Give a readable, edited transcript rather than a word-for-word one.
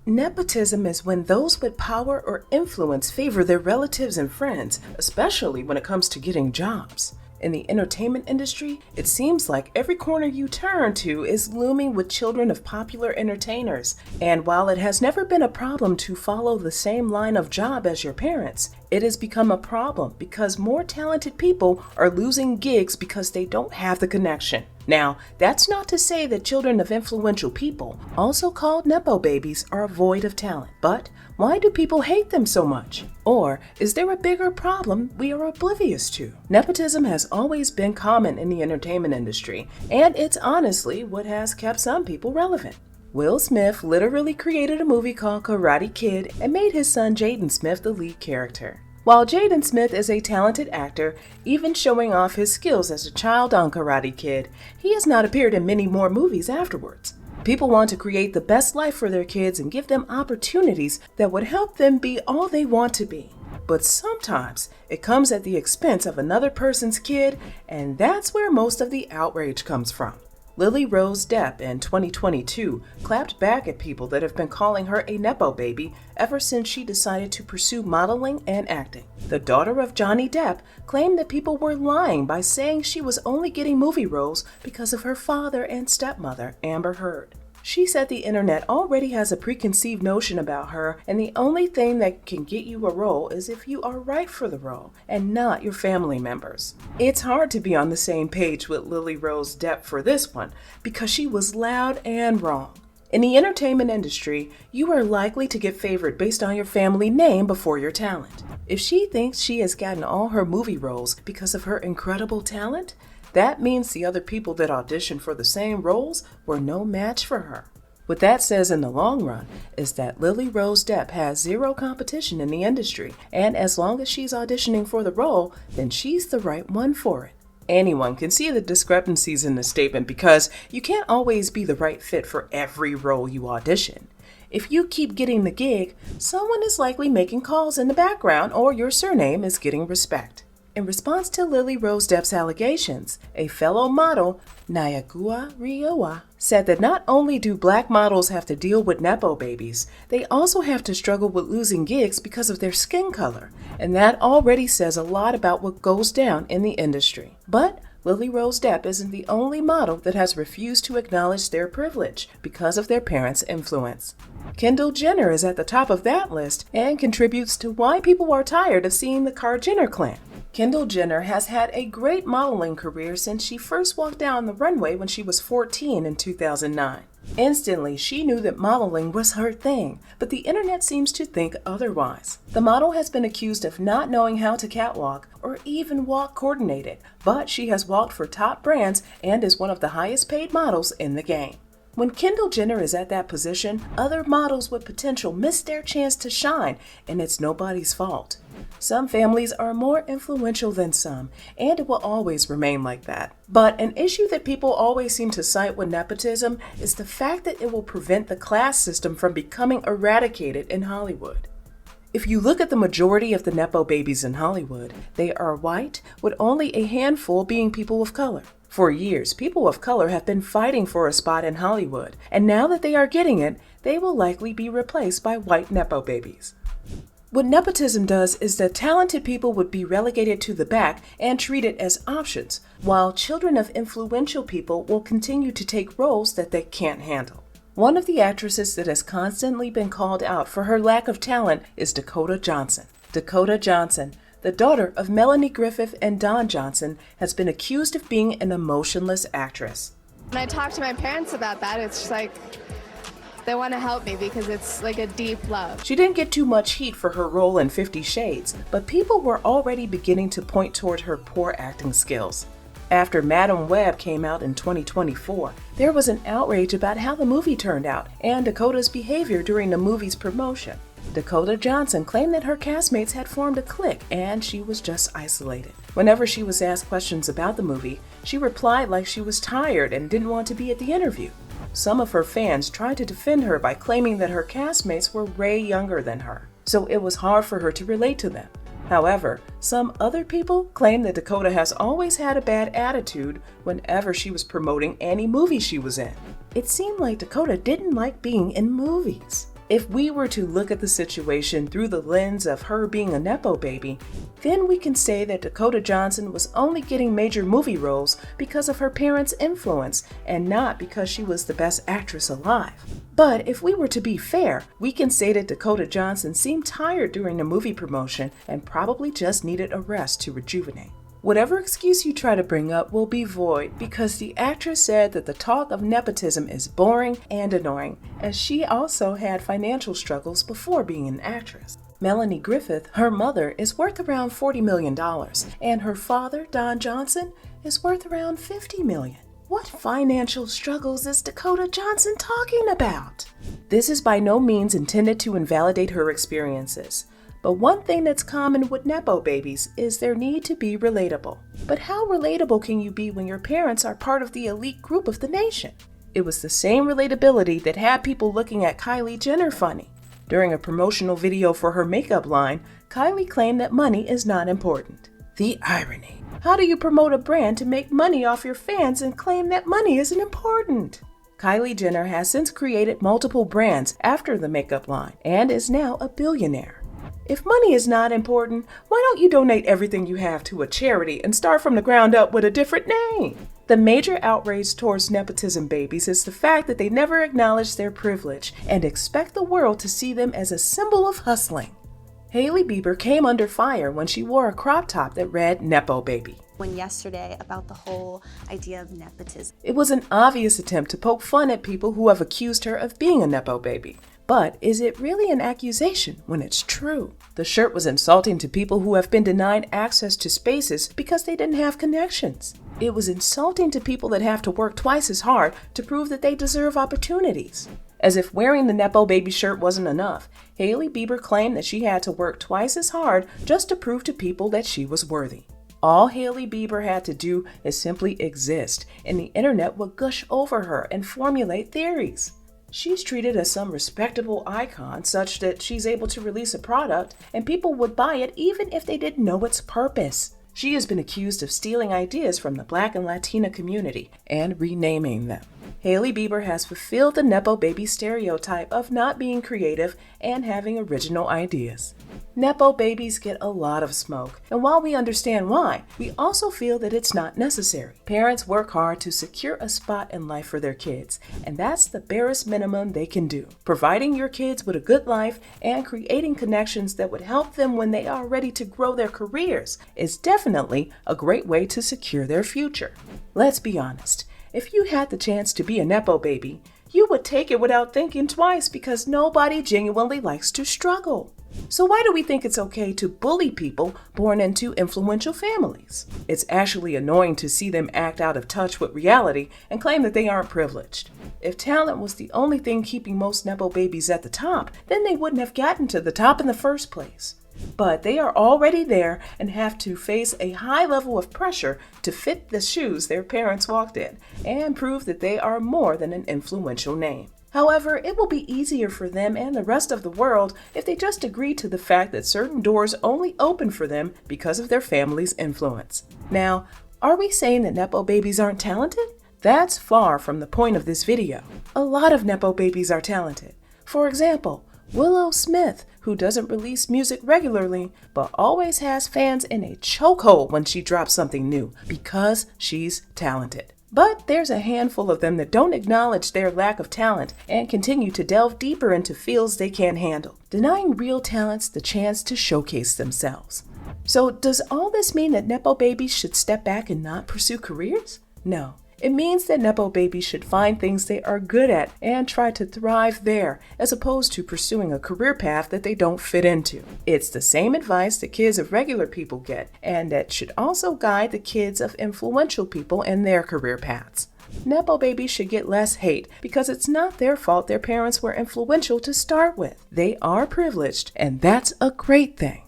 Nepotism is when those with power or influence favor their relatives and friends, especially when it comes to getting jobs. In the entertainment industry, it seems like every corner you turn to is looming with children of popular entertainers. And while it has never been a problem to follow the same line of job as your parents, it has become a problem because more talented people are losing gigs because they don't have the connection. Now, that's not to say that children of influential people, also called Nepo babies, are void of talent. But why do people hate them so much? Or is there a bigger problem we are oblivious to? Nepotism has always been common in the entertainment industry, and it's honestly what has kept some people relevant. Will Smith literally created a movie called Karate Kid and made his son Jaden Smith the lead character. While Jaden Smith is a talented actor, even showing off his skills as a child on Karate Kid, he has not appeared in many more movies afterwards. People want to create the best life for their kids and give them opportunities that would help them be all they want to be. But sometimes it comes at the expense of another person's kid, and that's where most of the outrage comes from. Lily Rose Depp in 2022 clapped back at people that have been calling her a Nepo baby ever since she decided to pursue modeling and acting. The daughter of Johnny Depp claimed that people were lying by saying she was only getting movie roles because of her father and stepmother, Amber Heard. She said the internet already has a preconceived notion about her, and the only thing that can get you a role is if you are right for the role, and not your family members. It's hard to be on the same page with Lily Rose Depp for this one, because she was loud and wrong. In the entertainment industry, you are likely to get favored based on your family name before your talent. If she thinks she has gotten all her movie roles because of her incredible talent, that means the other people that auditioned for the same roles were no match for her. What that says in the long run is that Lily Rose Depp has zero competition in the industry, and as long as she's auditioning for the role, then she's the right one for it. Anyone can see the discrepancies in the statement because you can't always be the right fit for every role you audition. If you keep getting the gig, someone is likely making calls in the background or your surname is getting respect. In response to Lily Rose Depp's allegations, a fellow model, Nyagua Riowa, said that not only do black models have to deal with Nepo babies, they also have to struggle with losing gigs because of their skin color, and that already says a lot about what goes down in the industry. But Lily Rose Depp isn't the only model that has refused to acknowledge their privilege because of their parents' influence. Kendall Jenner is at the top of that list and contributes to why people are tired of seeing the Jenner clan. Kendall Jenner has had a great modeling career since she first walked down the runway when she was 14 in 2009. Instantly, she knew that modeling was her thing, but the internet seems to think otherwise. The model has been accused of not knowing how to catwalk or even walk coordinated, but she has walked for top brands and is one of the highest paid models in the game. When Kendall Jenner is at that position, other models with potential miss their chance to shine, and it's nobody's fault. Some families are more influential than some, and it will always remain like that. But an issue that people always seem to cite with nepotism is the fact that it will prevent the class system from becoming eradicated in Hollywood. If you look at the majority of the Nepo babies in Hollywood, they are white, with only a handful being people of color. For years, people of color have been fighting for a spot in Hollywood, and now that they are getting it, they will likely be replaced by white Nepo babies. What nepotism does is that talented people would be relegated to the back and treated as options, while children of influential people will continue to take roles that they can't handle. One of the actresses that has constantly been called out for her lack of talent is Dakota Johnson. Dakota Johnson, the daughter of Melanie Griffith and Don Johnson, has been accused of being an emotionless actress. When I talk to my parents about that, it's just like they want to help me because it's like a deep love. She didn't get too much heat for her role in 50 Shades, but people were already beginning to point toward her poor acting skills. After Madam Web came out in 2024, there was an outrage about how the movie turned out and Dakota's behavior during the movie's promotion. Dakota Johnson claimed that her castmates had formed a clique and she was just isolated. Whenever she was asked questions about the movie, she replied like she was tired and didn't want to be at the interview. Some of her fans tried to defend her by claiming that her castmates were way younger than her, so it was hard for her to relate to them. However, some other people claim that Dakota has always had a bad attitude whenever she was promoting any movie she was in. It seemed like Dakota didn't like being in movies. If we were to look at the situation through the lens of her being a Nepo baby, then we can say that Dakota Johnson was only getting major movie roles because of her parents' influence and not because she was the best actress alive. But if we were to be fair, we can say that Dakota Johnson seemed tired during the movie promotion and probably just needed a rest to rejuvenate. Whatever excuse you try to bring up will be void because the actress said that the talk of nepotism is boring and annoying, as she also had financial struggles before being an actress. Melanie Griffith, her mother, is worth around $40 million, and her father, Don Johnson, is worth around $50 million. What financial struggles is Dakota Johnson talking about? This is by no means intended to invalidate her experiences. But one thing that's common with Nepo babies is their need to be relatable. But how relatable can you be when your parents are part of the elite group of the nation? It was the same relatability that had people looking at Kylie Jenner funny. During a promotional video for her makeup line, Kylie claimed that money is not important. The irony. How do you promote a brand to make money off your fans and claim that money isn't important? Kylie Jenner has since created multiple brands after the makeup line and is now a billionaire. If money is not important, why don't you donate everything you have to a charity and start from the ground up with a different name? The major outrage towards nepotism babies is the fact that they never acknowledge their privilege and expect the world to see them as a symbol of hustling. Hailey Bieber came under fire when she wore a crop top that read Nepo baby. Yesterday about the whole idea of nepotism. It was an obvious attempt to poke fun at people who have accused her of being a Nepo baby. But is it really an accusation when it's true? The shirt was insulting to people who have been denied access to spaces because they didn't have connections. It was insulting to people that have to work twice as hard to prove that they deserve opportunities. As if wearing the Nepo baby shirt wasn't enough, Hailey Bieber claimed that she had to work twice as hard just to prove to people that she was worthy. All Hailey Bieber had to do is simply exist, and the internet would gush over her and formulate theories. She's treated as some respectable icon such that she's able to release a product and people would buy it even if they didn't know its purpose. She has been accused of stealing ideas from the Black and Latina community and renaming them. Hailey Bieber has fulfilled the Nepo baby stereotype of not being creative and having original ideas. Nepo babies get a lot of smoke, and while we understand why, we also feel that it's not necessary. Parents work hard to secure a spot in life for their kids, and that's the barest minimum they can do. Providing your kids with a good life and creating connections that would help them when they are ready to grow their careers is definitely a great way to secure their future. Let's be honest. If you had the chance to be a Nepo baby, you would take it without thinking twice because nobody genuinely likes to struggle. So why do we think it's okay to bully people born into influential families? It's actually annoying to see them act out of touch with reality and claim that they aren't privileged. If talent was the only thing keeping most Nepo babies at the top, then they wouldn't have gotten to the top in the first place. But they are already there and have to face a high level of pressure to fit the shoes their parents walked in and prove that they are more than an influential name. However, it will be easier for them and the rest of the world if they just agree to the fact that certain doors only open for them because of their family's influence. Now, are we saying that Nepo babies aren't talented? That's far from the point of this video. A lot of Nepo babies are talented. For example, Willow Smith, who doesn't release music regularly, but always has fans in a chokehold when she drops something new because she's talented. But there's a handful of them that don't acknowledge their lack of talent and continue to delve deeper into fields they can't handle, denying real talents the chance to showcase themselves. So does all this mean that Nepo babies should step back and not pursue careers? No. It means that Nepo babies should find things they are good at and try to thrive there, as opposed to pursuing a career path that they don't fit into. It's the same advice that kids of regular people get, and that should also guide the kids of influential people in their career paths. Nepo babies should get less hate because it's not their fault their parents were influential to start with. They are privileged, and that's a great thing.